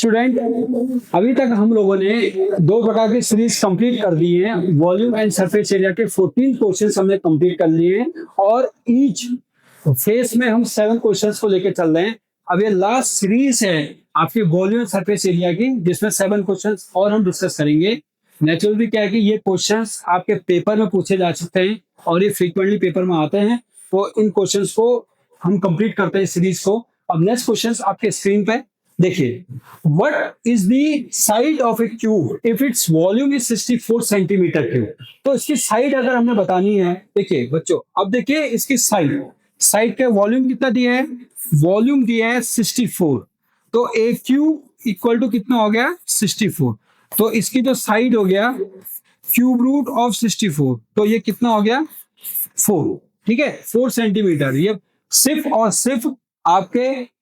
Student, अभी तक हम लोगों ने दो प्रकार की सीरीज कंप्लीट कर दी है। वॉल्यूम एंड सरफेस एरिया के 14 क्वेश्चंस हमने कंप्लीट कर लिए हैं और ईच फेस में हम 7 क्वेश्चंस को लेकर चल रहे हैं। अब ये लास्ट सीरीज है आपकी वॉल्यूम एंड सरफेस एरिया की, जिसमें 7 क्वेश्चंस और हम डिस्कस करेंगे। नेचुरली क्या है कि ये क्वेश्चंस आपके पेपर में पूछे जा सकते हैं और ये फ्रीक्वेंटली पेपर में आते हैं, तो इन क्वेश्चंस को हम कंप्लीट करते हैं सीरीज को। अब नेक्स्ट क्वेश्चंस आपके स्क्रीन पे देखिए। What is the side of A cube if its volume is 64 centimetre cube. तो इसकी साइड अगर हमने बतानी है, देखिए बच्चों, अब देखिए इसकी साइड का वॉल्यूम कितना दिया है, वॉल्यूम दिया है 64, तो ए क्यूब इक्वल टू कितना हो गया 64, तो इसकी जो साइड हो गया क्यूब रूट ऑफ 64, तो ये कितना हो गया 4, ठीक है 4 सेंटीमीटर। ये सिर्फ और सिर्फ आपके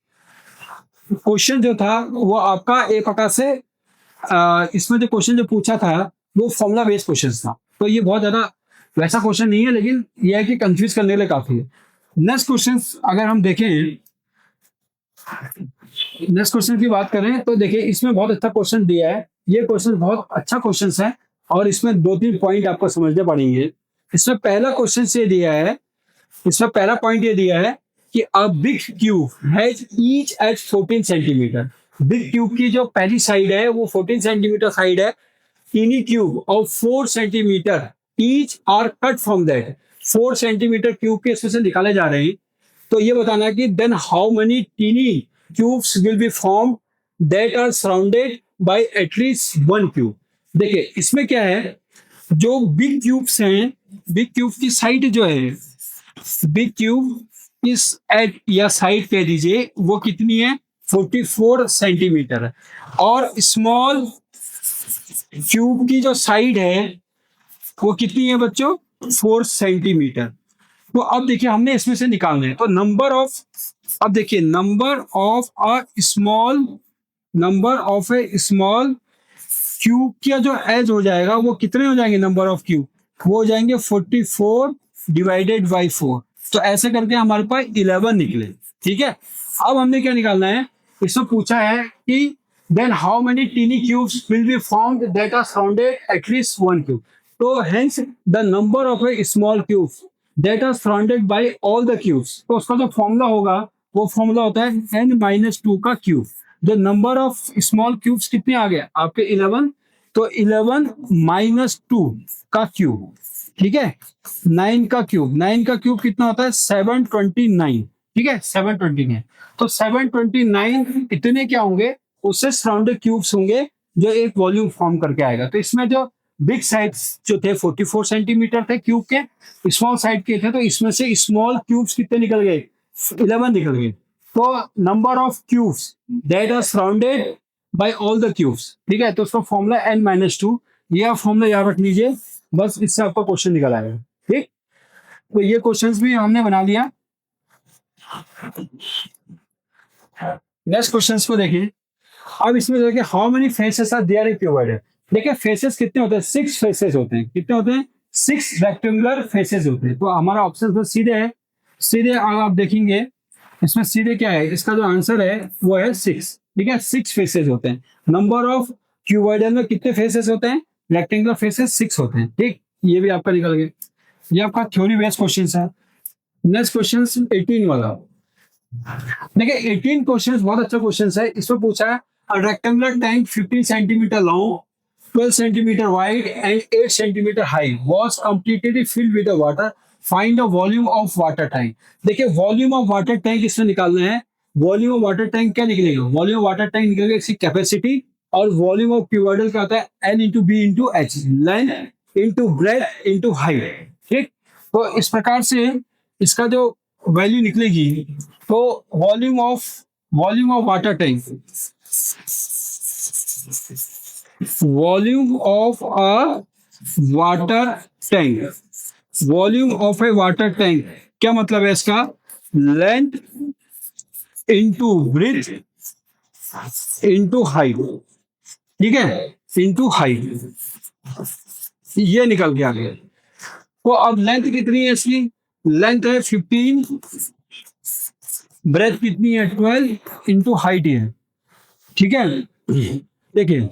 क्वेश्चन जो था वो आपका एक प्रकार से इसमें जो क्वेश्चन जो पूछा था वो फॉर्मूला बेस्ड क्वेश्चन था, तो ये बहुत ज्यादा वैसा क्वेश्चन नहीं है, लेकिन ये है कि कंफ्यूज करने के लिए काफी है। नेक्स्ट क्वेश्चन अगर हम देखें, नेक्स्ट क्वेश्चन की बात करें तो देखिए इसमें बहुत अच्छा क्वेश्चन दिया है। ये क्वेश्चन बहुत अच्छा क्वेश्चन है और इसमें 2-3 पॉइंट आपको समझने पड़ेंगे। इसमें पहला क्वेश्चन ये दिया है, इसमें पहला पॉइंट ये दिया है कि a big cube has each edge 14 centimetre. Big cube की जो पहली साइड है वो 14 सेंटीमीटर साइड है। Tiny cube of 4 centimetre each are cut from that. 4 centimetre cube के इसमें से निकाले जा रहे हैं, तो ये बताना है कि then how many tiny cubes will be form that are surrounded by at least 1 cube. देखिए इसमें क्या है, जो बिग क्यूब्स हैं, बिग क्यूब की साइड जो है, बिग क्यूब इस एट या साइड कह दीजिए वो कितनी है 44 सेंटीमीटर है, और स्मॉल क्यूब की जो साइड है वो कितनी है बच्चों 4 सेंटीमीटर। तो अब देखिए हमने इसमें से निकालना है, तो नंबर ऑफ, अब देखिए number of a small cube का जो एज हो जाएगा वो कितने हो जाएंगे, नंबर ऑफ क्यूब वो हो जाएंगे 44 डिवाइडेड बाई 4, तो ऐसे करके हमारे पास 11 निकले। ठीक है, अब हमने क्या निकालना है, इसमें पूछा है कि then how many tiny cubes will be formed that are surrounded at least 1 cube. तो hence the number of a small cubes that are surrounded by all the cubes, तो उसका जो फॉर्मूला होगा वो फॉर्मूला होता है n-2 का क्यूब। जो नंबर ऑफ स्मॉल क्यूब्स कितने आ गए आपके 11, तो 11 - 2 का क्यूब, ठीक है 9 का क्यूब, 9 का क्यूब कितना होता है 729, ठीक है 729, तो 729 इतने क्या होंगे उससे सराउंडेड क्यूब्स होंगे जो एक वॉल्यूम फॉर्म करके आएगा। तो इसमें जो बिग साइड्स जो थे 44 सेंटीमीटर थे क्यूब के, स्मॉल साइड के थे, तो इसमें से स्मॉल क्यूब्स कितने निकल गए 11 निकल गए। तो number of cubes that are surrounded by all the cubes, ठीक है, तो उसका फॉर्मूला n-2, यह फॉर्मूला याद रख लीजिए, बस इससे आपका क्वेश्चन निकल आएगा। ठीक, तो ये क्वेश्चंस भी हमने बना लिया। नेक्स्ट क्वेश्चंस को देखिए। अब इसमें देखिए how many faces are there in cuboid. देखिए फेसेस कितने होते हैं, 6 फेसेस होते हैं। कितने होते हैं 6 रेक्टेंगुलर फेसेस होते हैं। तो हमारा ऑप्शन तो सीधे है, सीधे अगर आप देखेंगे इसमें सीधे क्या है, इसका जो आंसर है वो है 6, ठीक है 6 फेसेस होते हैं। नंबर ऑफ क्यूबॉइडल में कितने फेसेस होते हैं, रेक्टेंगुलर फेसेस 6 होते हैं। ठीक, ये भी आपका निकल गया। ये आपका थ्योरी बेस्ड क्वेश्चन है। नेक्स्ट क्वेश्चन 18 वाला देखिए, 18 क्वेश्चन बहुत अच्छा क्वेश्चन है। इसमें पूछा है a rectangular tank 15 centimeter long, 12 centimeter wide and 8 centimeter high was completely filled with the water. Find the volume of water tank. देखिए वॉल्यूम ऑफ वाटर टैंक इसमें निकालना है। वॉल्यूम ऑफ वाटर टैंक क्या निकलेगा, वॉल्यूम ऑफ वाटर टैंक निकलेगा इसकी capacity, और volume of cuboidal क्या होता है L/B/H, length into breadth into height. ठीक, तो इस प्रकार से इसका जो वैल्यू निकलेगी, तो volume of water tank, volume of a water tank, volume of A water tank क्या मतलब है इसका, length into breadth into height, ठीक है इंटू हाइट, ये निकल के आ गया। तो अब लेंथ कितनी है इसकी, लेंथ है 15, ब्रेथ कितनी है 12 इंटू हाइट है, ठीक है देखिए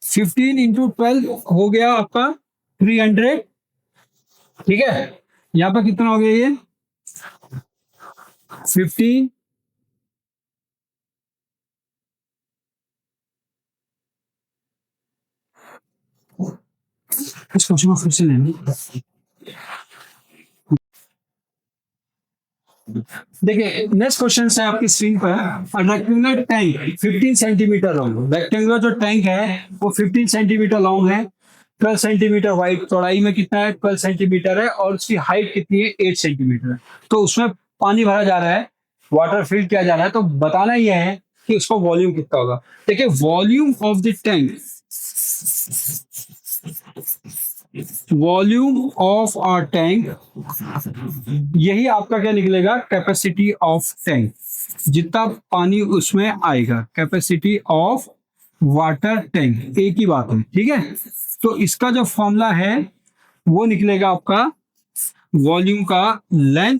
15 इंटू 12 हो गया आपका 300, ठीक है। यहाँ पर कितना हो गया ये 15, इस क्वेश्चन को फिर से लेना। देखिए नेक्स्ट क्वेश्चन है आपकी स्क्रीन पर, rectangular tank 15 centimetre long. Rectangular जो टैंक है वो 15 सेंटीमीटर लॉन्ग है, 12 सेंटीमीटर वाइड, चौड़ाई में कितना है 12 सेंटीमीटर है, और उसकी हाइट कितनी है 8 सेंटीमीटर है। तो उसमें पानी भरा जा रहा है, वाटर फिल किया जा रहा है, तो बताना यह है कि उसका वॉल्यूम कितना होगा। देखिए volume of the tank, volume of our tank, यही आपका क्या निकलेगा कैपेसिटी ऑफ टैंक, जितना पानी उसमें आएगा, कैपेसिटी ऑफ वाटर टैंक, एक ही बात है, ठीक है। तो इसका जो फॉर्मूला है वो निकलेगा आपका वॉल्यूम का length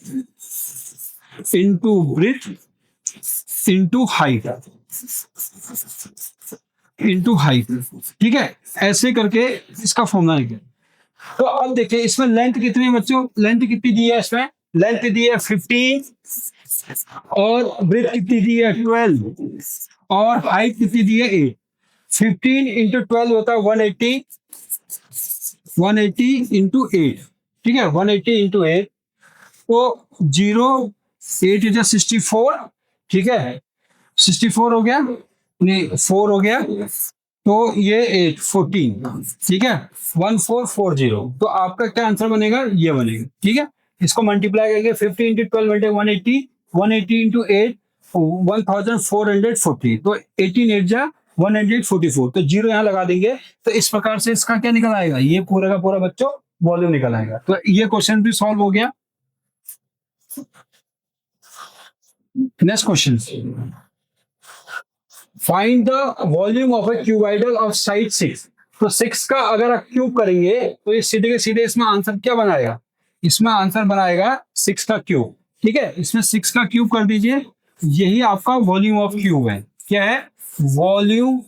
into breadth into height, into height, ठीक है। ऐसे करके इसका फॉर्मूला निकले। तो अब देखिए इसमें लेंथ कितनी है बच्चों, लेंथ कितनी दी है इसमें, लेंथ दी है 15 और ब्रेथ कितनी दी है 12 और हाइट कितनी दी है 8। 15 इंटू 12 होता है 180, 180 इंटू 8, ठीक है, 180 इंटू 8, तो 8 इज 64, ठीक है, 64 हो गया, नहीं 4 हो गया, तो ये 8 14, ठीक है, 1440। तो आपका क्या आंसर बनेगा, ये बनेगा, ठीक है। इसको मल्टीप्लाई करेंगे 50 इंटू 12 बटे 180, 180 इंटू 8 1440, तो 18 8 जा 144, तो जीरो यहाँ लगा देंगे। तो इस प्रकार से इसका क्या निकल आएगा, ये पूरा का पूरा बच्चों वॉल्यूम निकल आएगा। तो ये क्वेश्चन भी सॉल्व हो गया। Next question, find the volume of A cuboidal of side 6। तो 6 का अगर आप क्यूब करेंगे तो ये सीधे के सीधे इसमें आंसर क्या बनाएगा, इसमें आंसर बनाएगा 6 का क्यूब, ठीक है। इसमें 6 का क्यूब कर दीजिए, यही आपका वॉल्यूम ऑफ क्यूब है। क्या है, volume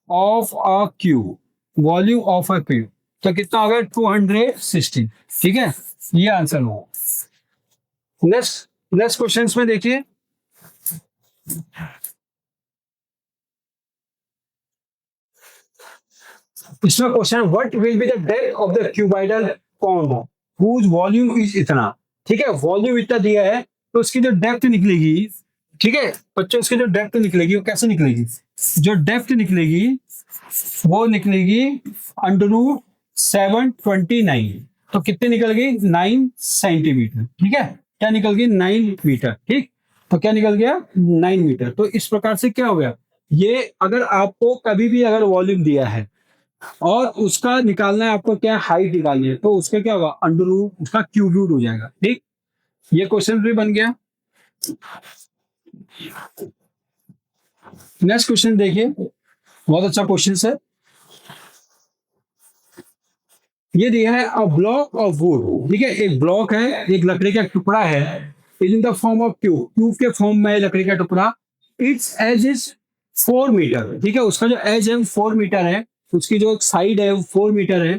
of a cube, volume of a cube. तो कितना हो गया 260, ठीक है, ये आंसर हो। नेक्स्ट नेक्स्ट क्वेश्चन में देखिए, इसमें question what will be the depth of the cuboidal con whose volume is इतना, ठीक है, वॉल्यूम इतना दिया है, तो उसकी जो डेप्थ निकलेगी, ठीक है बच्चों, उसकी जो डेप्थ निकलेगी वो कैसे निकलेगी, जो डेप्थ निकलेगी वो निकलेगी अंडर रूट 729, तो कितनी निकल गई 9 सेंटीमीटर, ठीक है, क्या निकल गई 9 मीटर, ठीक। तो क्या निकल गया 9 मीटर। तो इस प्रकार से क्या हो गया, ये अगर आपको कभी भी अगर वॉल्यूम दिया है और उसका निकालना है आपको, क्या हाइट निकालनी है, तो उसका क्या होगा अंडर रूट उसका क्यूब रूट हो जाएगा, ठीक। ये क्वेश्चन भी बन गया। नेक्स्ट क्वेश्चन देखिए, बहुत अच्छा क्वेश्चन है। ये दिया है अ ब्लॉक ऑफ वुड, ठीक है, एक ब्लॉक है, एक लकड़ी का टुकड़ा है, is in the form of cube, cube के फॉर्म में है लकड़ी का टुकड़ा, इट्स एज इज 4 मीटर, ठीक है, उसका जो एज है 4 मीटर है, उसकी जो साइड है 4 मीटर है।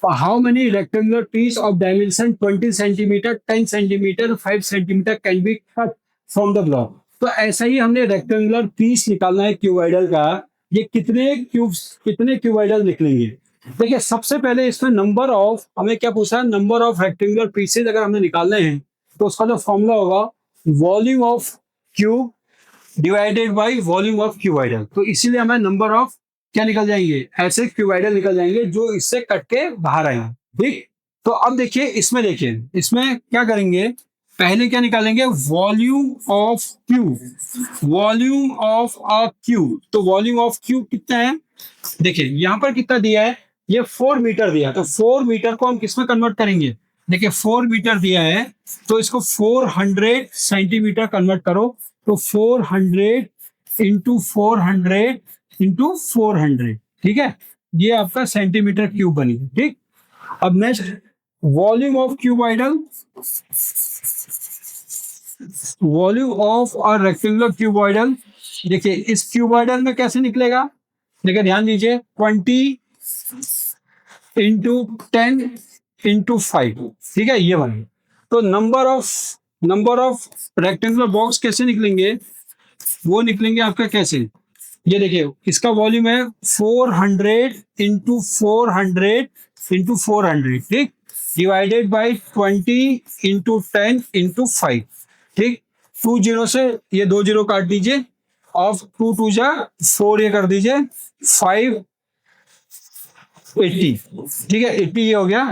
How many rectangular piece of dimension 20 centimetre 10 centimetre 5 centimetre can be cut from the block. तो ऐसा ही हमने रेक्टेंगुलर पीस निकालना है क्यूबाइडल का, ये कितने क्यूबाइडल निकलेंगे। देखिए सबसे पहले इसमें नंबर ऑफ, हमें क्या पूछा, नंबर ऑफ रेक्टेंगुलर पीसेज अगर हमने निकालने हैं तो उसका जो फॉर्मूला होगा volume of cube divided by volume of cuboidal. तो इसीलिए हमें नंबर ऑफ क्या निकल जाएंगे, ऐसे क्यूबाइडल निकल जाएंगे जो इससे कट के बाहर आएंगे, ठीक। तो अब देखिए इसमें, देखिए इसमें क्या करेंगे, पहले क्या निकालेंगे volume of cube, volume of a cube. तो वॉल्यूम ऑफ क्यूब कितना है, देखिए यहां पर कितना दिया है, ये 4 मीटर दिया, तो 4 मीटर को हम किसमें कन्वर्ट करेंगे, देखिए 4 मीटर दिया है तो इसको 400 सेंटीमीटर कन्वर्ट करो, तो 400 इंटू 400 इंटू 400, ठीक है, ये आपका सेंटीमीटर क्यूब बनी, ठीक। अब next volume of cuboidal, volume of a rectangular cuboidal, देखिए इस क्यूबॉइडल में कैसे निकलेगा, देखिए ध्यान दीजिए 20 इंटू 10 इंटू 5, ठीक है ये बने। तो नंबर ऑफ रेक्टेंगुलर बॉक्स कैसे निकलेंगे, वो निकलेंगे आपका कैसे, ये देखिए इसका वॉल्यूम है 400 इंटू 400 इंटू 400, ठीक, डिवाइडेड बाई 20 इंटू 10 इंटू 5, ठीक। 2 जीरो से ये 2 जीरो काट दीजिए और 2 2 जा 4 ये कर दीजिए 580, ठीक है 80 ये हो गया।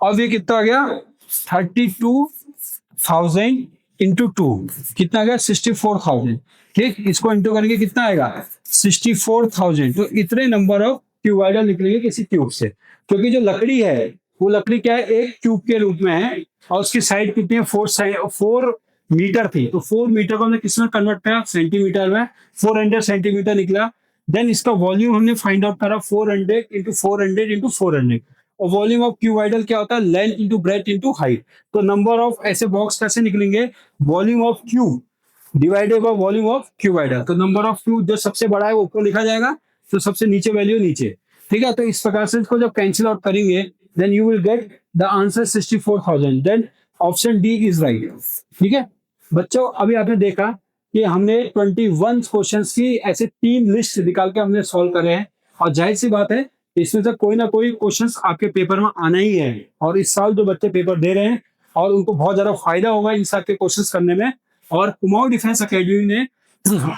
अब ये कितना आ गया 32,000 इंटू 2, कितना आ गया 64,000, ठीक। इसको इंटू करेंगे कितना आएगा 64,000। तो इतने नंबर ऑफ क्यूबॉइडल निकलेंगे किसी ट्यूब से, क्योंकि जो लकड़ी है वो लकड़ी क्या है एक ट्यूब के रूप में है और उसकी साइड कितनी है 4 मीटर थी। तो 4 मीटर को हमने किसमें कन्वर्ट किया सेंटीमीटर में, 400 सेंटीमीटर निकला। देन इसका वॉल्यूम हमने फाइंड आउट करा 400 इंटू 400 इंटू 400। और वॉल्यूम ऑफ क्यूबॉइडल क्या होता है length into breadth into height. तो नंबर ऑफ ऐसे बॉक्स कैसे निकलेंगे, volume of cube divided by volume of cuboidal. तो नंबर ऑफ क्यूब जो सबसे बड़ा है वो ऊपर लिखा जाएगा, तो सबसे नीचे वैल्यू नीचे, ठीक है। तो इस प्रकार से इसको जब कैंसिल आउट करेंगे then you will get the answer 64,000। Then option D is right, ठीक है। बच्चों अभी आपने देखा कि हमने 21 क्वेश्चंस की ऐसे 3 लिस्ट निकाल के हमने सॉल्व करे हैं, और जाहिर सी बात है इसमें से कोई ना कोई क्वेश्चंस आपके पेपर में आना ही है। और इस साल जो बच्चे पेपर दे रहे हैं और उनको बहुत ज्यादा फायदा होगा इन सब के क्वेश्चंस करने में। और कुमाऊं डिफेंस एकेडमी ने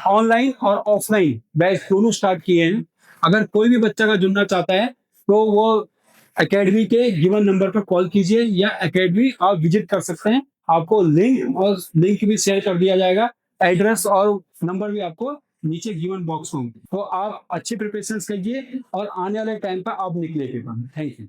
ऑनलाइन और ऑफलाइन बैच दोनों स्टार्ट किए हैं। अगर कोई भी बच्चा का जुड़ना चाहता है तो वो एकेडमी के गिवन नंबर पर कॉल कीजिए या एकेडमी आप विजिट कर सकते हैं। आपको लिंक भी शेयर कर दिया जाएगा, एड्रेस और नंबर भी आपको नीचे गिवन बॉक्स होंगे। तो आप अच्छी प्रिपरेशन कीजिए और आने वाले टाइम पर आप निकले पेपर में। Thank you.